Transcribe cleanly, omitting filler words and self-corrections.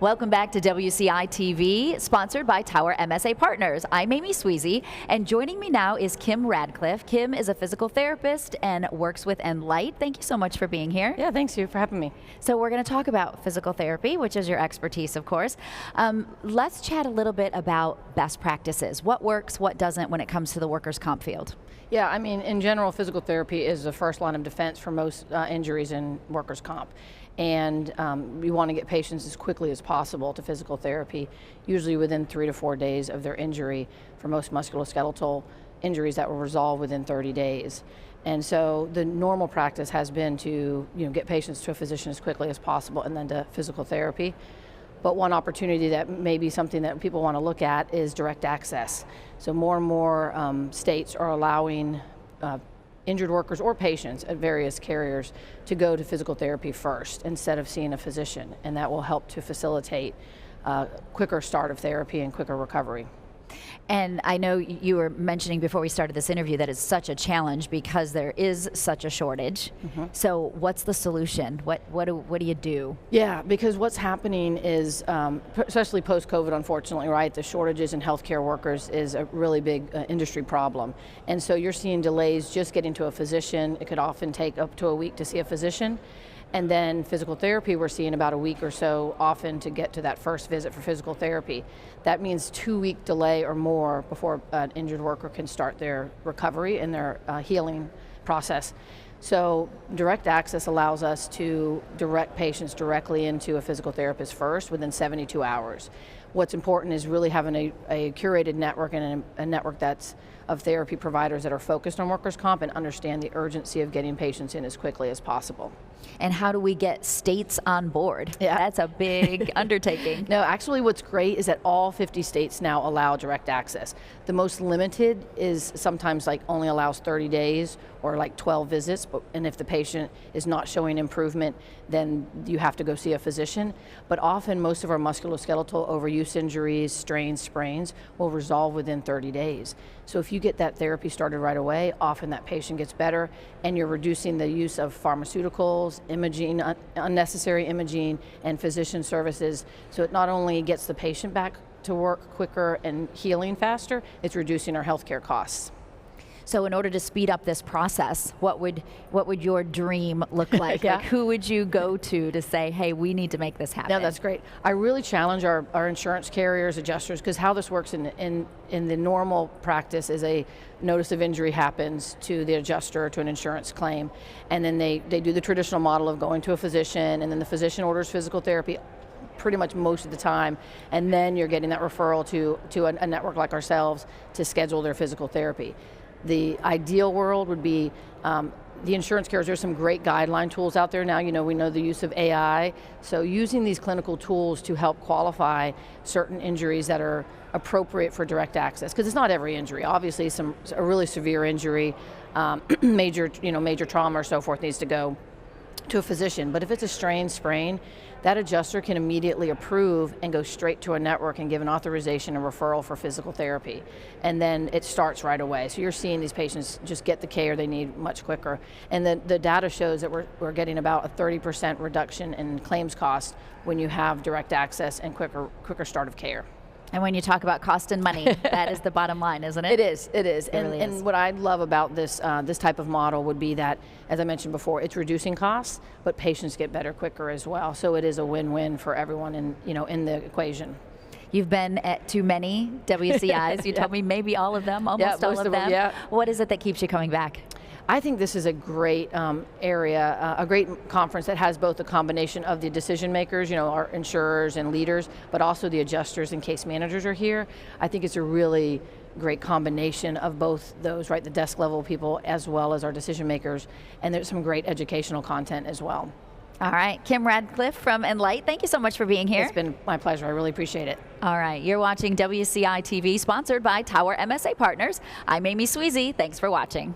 Welcome back to WCI-TV, sponsored by Tower MSA Partners. I'm Amy Sweezy, and joining me now is Kim Radcliffe. Kim is a physical therapist and works with Enlyte. Thank you so much for being here. Yeah, thanks you for having me. So we're going to talk about physical therapy, which is your expertise, of course. Let's chat a little bit about best practices. What works, what doesn't when it comes to the workers' comp field? Yeah, I mean, in general, physical therapy is the first line of defense for most injuries in workers' comp. And we want to get patients as quickly as possible to physical therapy, usually within 3 to 4 days of their injury for most musculoskeletal injuries that will resolve within 30 days. And so the normal practice has been to get patients to a physician as quickly as possible and then to physical therapy. But one opportunity that may be something that people want to look at is direct access. So more and more states are allowing injured workers or patients at various carriers to go to physical therapy first instead of seeing a physician, and that will help to facilitate quicker start of therapy and quicker recovery. And I know you were mentioning before we started this interview that it's such a challenge because there is such a shortage. Mm-hmm. So what's the solution? What do you do? Yeah, because what's happening is, especially post-COVID, unfortunately, right, the shortages in healthcare workers is a really big industry problem. And so you're seeing delays just getting to a physician. It could often take up to a week to see a physician. And then physical therapy, we're seeing about a week or so often to get to that first visit for physical therapy. That means 2-week delay or more before an injured worker can start their recovery and their healing process. So direct access allows us to direct patients directly into a physical therapist first within 72 hours. What's important is really having a curated network and a network that's of therapy providers that are focused on workers' comp and understand the urgency of getting patients in as quickly as possible. And how do we get states on board? Yeah. That's a big undertaking. No, actually what's great is that all 50 states now allow direct access. The most limited is sometimes like only allows 30 days or like 12 visits, and if the patient is not showing improvement, then you have to go see a physician. But often most of our musculoskeletal overuse injuries, strains, sprains will resolve within 30 days. So if you get that therapy started right away, often that patient gets better, and you're reducing the use of pharmaceuticals, imaging, unnecessary imaging, and physician services. So it not only gets the patient back to work quicker and healing faster, it's reducing our healthcare costs. So in order to speed up this process, what would your dream look like? Yeah. Like, who would you go to say, hey, we need to make this happen? No, that's great. I really challenge our insurance carriers, adjusters, because how this works in the normal practice is a notice of injury happens to the adjuster, to an insurance claim, and then they do the traditional model of going to a physician, and then the physician orders physical therapy pretty much most of the time, and then you're getting that referral to a network like ourselves to schedule their physical therapy. The ideal world would be the insurance carriers. There's some great guideline tools out there now. We know the use of AI. So using these clinical tools to help qualify certain injuries that are appropriate for direct access, because it's not every injury. Obviously, a really severe injury, major trauma or so forth needs to go to a physician. But if it's a strain, sprain, that adjuster can immediately approve and go straight to a network and give an authorization and referral for physical therapy. And then it starts right away. So you're seeing these patients just get the care they need much quicker. And the data shows that we're getting about a 30% reduction in claims cost when you have direct access and quicker start of care. And when you talk about cost and money, that is the bottom line, isn't it? It is. It really is. And what I love about this type of model would be that, as I mentioned before, it's reducing costs, but patients get better quicker as well. So it is a win-win for everyone in the equation. You've been to many WCIs. You told me maybe all of them, almost all of them. Yeah. What is it that keeps you coming back? I think this is a great area, a great conference that has both a combination of the decision makers, our insurers and leaders, but also the adjusters and case managers are here. I think it's a really great combination of both those, right? The desk level people as well as our decision makers, and there's some great educational content as well. All right, Kim Radcliffe from Enlyte, thank you so much for being here. It's been my pleasure, I really appreciate it. All right, you're watching WCI-TV, sponsored by Tower MSA Partners. I'm Amy Sweezy, thanks for watching.